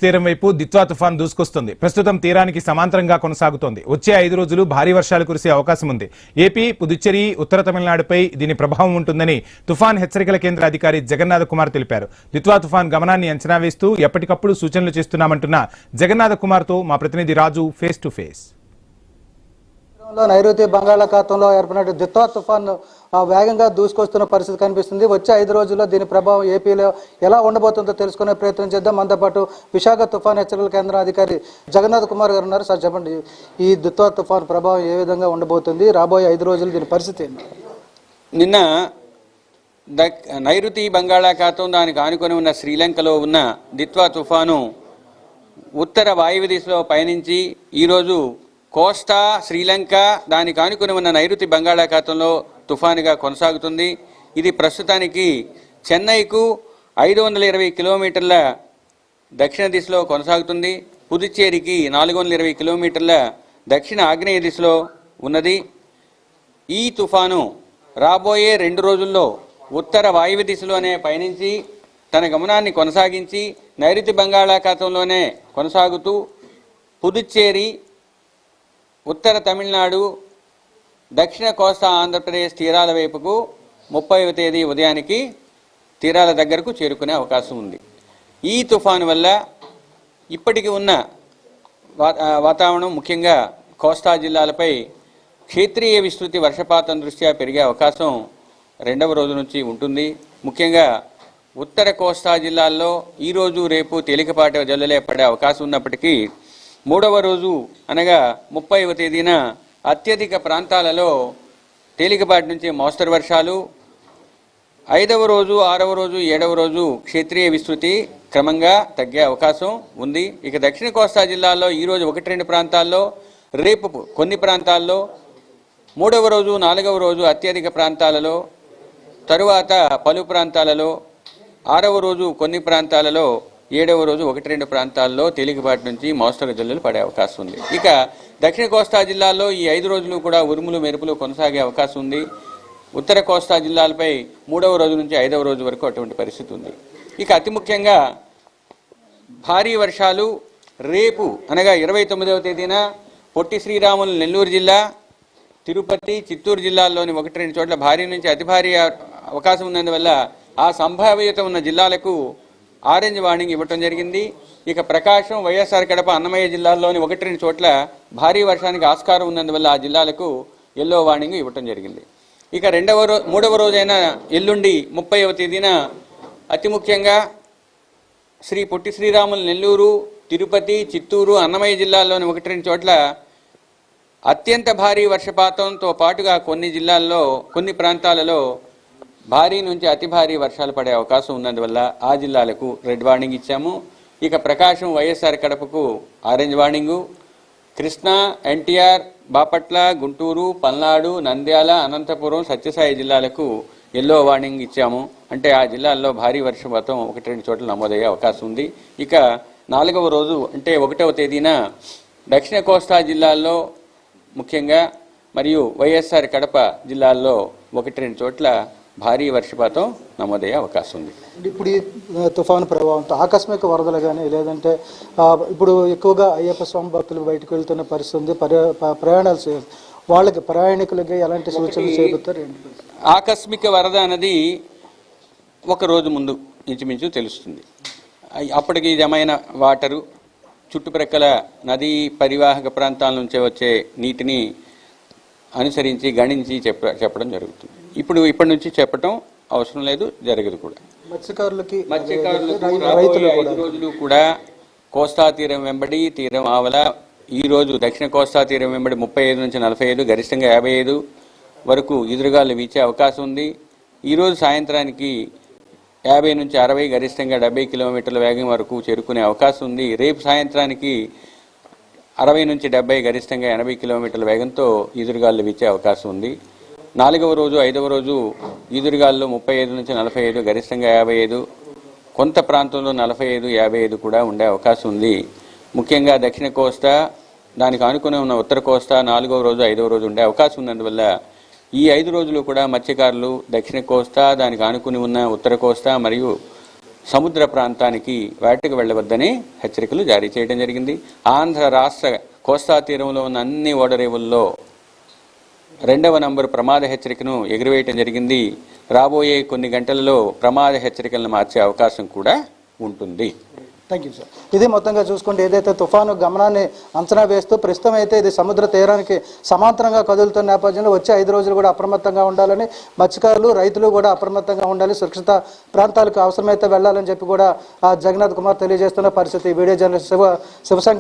తీరం వైపు దిత్వా తుఫాన్ దూసుకొస్తుంది. ప్రస్తుతం తీరానికి సమాంతరంగా కొనసాగుతోంది. వచ్చే 5 రోజులు భారీ వర్షాలు కురిసే అవకాశం ఉంది. ఏపీ, పుదుచ్చేరి, ఉత్తర తమిళనాడుపై దీని ప్రభావం ఉంటుందని తుఫాన్ హెచ్చరికల కేంద్ర అధికారి జగన్నాథ కుమార్ తెలిపారు. దిత్వా తుఫాన్ గమనాన్ని అంచనా వేస్తూ ఎప్పటికప్పుడు సూచనలు చేస్తున్నామంటున్న జగన్నాథ కుమార్తో మా ప్రతినిధి రాజు ఫేస్ టు ఫేస్. నైరుతి బంగాళాఖాతంలో ఏర్పడిన దిత్వా తుఫాన్ వేగంగా దూసుకొస్తున్న పరిస్థితి కనిపిస్తుంది. వచ్చే 5 రోజుల్లో దీని ప్రభావం ఏపీలో ఎలా ఉండబోతుందో తెలుసుకునే ప్రయత్నం చేద్దాం. మనతో పాటు విశాఖ తుఫాన్ హెచ్చరికల కేంద్ర అధికారి జగన్నాథ్ కుమార్ గారు ఉన్నారు. సార్ చెప్పండి, ఈ దిత్వా తుఫాన్ ప్రభావం ఏ విధంగా ఉండబోతుంది, రాబోయే 5 రోజులు దీని పరిస్థితి ఏంటి? నిన్న నైరుతి బంగాళాఖాతం దానికి ఆనుకొని ఉన్న శ్రీలంకలో ఉన్న దిత్వా తుఫాను ఉత్తర వాయువ్య దిశలో పయనించి ఈరోజు కోస్తా, శ్రీలంక దానికి ఆనుకుని ఉన్న నైరుతి బంగాళాఖాతంలో తుఫానుగా కొనసాగుతుంది. ఇది ప్రస్తుతానికి చెన్నైకు 520 కిలోమీటర్ల దక్షిణ దిశలో కొనసాగుతుంది. పుదుచ్చేరికి 420 కిలోమీటర్ల దక్షిణ ఆగ్నేయ దిశలో ఉన్నది. ఈ తుఫాను రాబోయే 2 రోజుల్లో ఉత్తర వాయువ్య దిశలోనే పయనించి తన గమనాన్ని కొనసాగించి నైరుతి బంగాళాఖాతంలోనే కొనసాగుతూ పుదుచ్చేరి, ఉత్తర తమిళనాడు, దక్షిణ కోస్తా ఆంధ్రప్రదేశ్ తీరాల వైపుకు 30వ తేదీ ఉదయానికి తీరాల దగ్గరకు చేరుకునే అవకాశం ఉంది. ఈ తుఫాను వల్ల ఇప్పటికి ఉన్న వాతావరణం ముఖ్యంగా కోస్తా జిల్లాలపై క్షేత్రీయ విస్తృతి వర్షపాతం దృష్ట్యా పెరిగే అవకాశం 2వ రోజు నుంచి ఉంటుంది. ముఖ్యంగా ఉత్తర కోస్తా జిల్లాల్లో ఈరోజు రేపు తేలికపాటి జల్లులే పడే అవకాశం ఉన్నప్పటికీ 3వ రోజు అనగా 30వ తేదీన అత్యధిక ప్రాంతాలలో తేలికపాటి నుంచి మోస్తరు వర్షాలు, 5వ రోజు, 6వ రోజు, 7వ రోజు క్షేత్రీయ విస్తృతి క్రమంగా తగ్గే అవకాశం ఉంది. ఇక దక్షిణ కోస్తా జిల్లాల్లో ఈరోజు 1-2 ప్రాంతాల్లో, రేపు కొన్ని ప్రాంతాల్లో, 3వ రోజు, 4వ రోజు అత్యధిక ప్రాంతాలలో, తరువాత పలు ప్రాంతాలలో, 6వ రోజు కొన్ని ప్రాంతాలలో, 7వ రోజు 1-2 ప్రాంతాల్లో తేలికపాటి నుంచి మోస్తరు జల్లులు పడే అవకాశం ఉంది. ఇక దక్షిణ కోస్తా జిల్లాల్లో ఈ 5 రోజులు కూడా ఉరుములు మెరుపులు కొనసాగే అవకాశం ఉంది. ఉత్తర కోస్తా జిల్లాలపై 3వ రోజు నుంచి 5వ రోజు వరకు అటువంటి పరిస్థితి ఉంది. ఇక అతి ముఖ్యంగా భారీ వర్షాలు రేపు అనగా 29వ తేదీన పొట్టి శ్రీరాములు నెల్లూరు జిల్లా, తిరుపతి, చిత్తూరు జిల్లాల్లోని 1-2 చోట్ల భారీ నుంచి అతి భారీ అవకాశం ఉన్నందువల్ల ఆ సంభావ్యత ఉన్న జిల్లాలకు ఆరెంజ్ వార్నింగ్ ఇవ్వటం జరిగింది. ఇక ప్రకాశం, వైఎస్ఆర్ కడప, అన్నమయ్య జిల్లాల్లోని 1-2 చోట్ల భారీ వర్షానికి ఆస్కారం ఉన్నందువల్ల ఆ జిల్లాలకు ఎల్లో వార్నింగ్ ఇవ్వటం జరిగింది. ఇక 3వ రోజైన ఎల్లుండి 30వ తేదీన అతి ముఖ్యంగా శ్రీ పొట్టి శ్రీరాములు నెల్లూరు, తిరుపతి, చిత్తూరు, అన్నమయ్య జిల్లాల్లోని 1-2 చోట్ల అత్యంత భారీ వర్షపాతంతో పాటుగా కొన్ని జిల్లాల్లో, కొన్ని ప్రాంతాలలో భారీ నుంచి అతి భారీ వర్షాలు పడే అవకాశం ఉన్నందువల్ల ఆ జిల్లాలకు రెడ్ వార్నింగ్ ఇచ్చాము. ఇక ప్రకాశం, వైఎస్ఆర్ కడపకు ఆరెంజ్ వార్నింగు, కృష్ణా, ఎన్టీఆర్, బాపట్ల, గుంటూరు, పల్నాడు, నంద్యాల, అనంతపురం, సత్యసాయి జిల్లాలకు ఎల్లో వార్నింగ్ ఇచ్చాము. అంటే ఆ జిల్లాల్లో భారీ వర్షపాతం 1-2 చోట్ల నమోదయ్యే అవకాశం ఉంది. ఇక 4వ రోజు అంటే 1వ తేదీన దక్షిణ కోస్తా జిల్లాల్లో ముఖ్యంగా మరియు వైఎస్ఆర్ కడప జిల్లాల్లో 1-2 చోట్ల భారీ వర్షపాతం నమోదయ్యే అవకాశం ఉంది. ఇప్పుడు ఈ తుఫాను ప్రభావంతో ఆకస్మిక వరదలు కానీ లేదంటే ఇప్పుడు ఎక్కువగా అయ్యప్ప స్వామి భక్తులు బయటకు వెళ్తున్న పరిస్థితి ఉంది. ప్రయాణాలు వాళ్ళకి ప్రయాణికులకి ఎలాంటి సూచనలు చేపడతారు? ఆకస్మిక వరద అన్నది 1 రోజు ముందు ఇంచుమించు తెలుస్తుంది. అప్పటికి జమైన వాటరు చుట్టుప్రక్కల నదీ పరివాహక ప్రాంతాల నుంచి వచ్చే నీటిని అనుసరించి గణించి చెప్పడం జరుగుతుంది. ఇప్పటి నుంచి చెప్పడం అవసరం లేదు, జరగదు కూడా. మత్స్యకారులకు 5 రోజులు కూడా కోస్తా తీరం వెంబడి, తీరం ఆవల ఈరోజు దక్షిణ కోస్తా తీరం వెంబడి 35 నుంచి 45, గరిష్టంగా 55 వరకు ఎదురుగాలు వీచే అవకాశం ఉంది. ఈరోజు సాయంత్రానికి 50 నుంచి 60, గరిష్టంగా 70 కిలోమీటర్ల వేగం వరకు చేరుకునే అవకాశం ఉంది. రేపు సాయంత్రానికి 60 నుంచి 70, గరిష్టంగా 80 కిలోమీటర్ల వేగంతో ఎదురుగాలు వీచే అవకాశం ఉంది. 4వ రోజు, 5వ రోజు ఈదురుగాల్లో 35 నుంచి 45, గరిష్టంగా 55, కొంత ప్రాంతంలో 45, 55 కూడా ఉండే అవకాశం ఉంది. ముఖ్యంగా దక్షిణ కోస్తా, దానికి ఆనుకుని ఉన్న ఉత్తర కోస్తా 4వ రోజు, 5వ రోజు ఉండే అవకాశం ఉన్నందువల్ల ఈ 5 రోజులు కూడా మత్స్యకారులు దక్షిణ కోస్తా, దానికి ఆనుకుని ఉన్న ఉత్తర కోస్తా మరియు సముద్ర ప్రాంతానికి వేటకు వెళ్ళవద్దని హెచ్చరికలు జారీ చేయడం జరిగింది. ఆంధ్ర రాష్ట్ర కోస్తా తీరంలో ఉన్న అన్ని ఓడరేవుల్లో 2వ నంబరు ప్రమాద హెచ్చరికను ఎగురవేయటం జరిగింది. రాబోయే కొన్ని గంటలలో ప్రమాద హెచ్చరికలను మార్చే అవకాశం కూడా ఉంటుంది. Thank you sir. ఇది మొత్తంగా చూసుకుంటే ఏదైతే తుఫాను గమనాన్ని అంచనా వేస్తూ ప్రస్తుతం అయితే ఇది సముద్ర తీరానికి సమాంతరంగా కదులుతున్న నేపథ్యంలో వచ్చే 5 రోజులు కూడా అప్రమత్తంగా ఉండాలని, మత్స్యకారులు రైతులు కూడా అప్రమత్తంగా ఉండాలి, సురక్షిత ప్రాంతాలకు అవసరమైతే వెళ్లాలని చెప్పి కూడా జగన్నాథ్ కుమార్ తెలియజేస్తున్న పరిస్థితి. Video journalist Shivshankar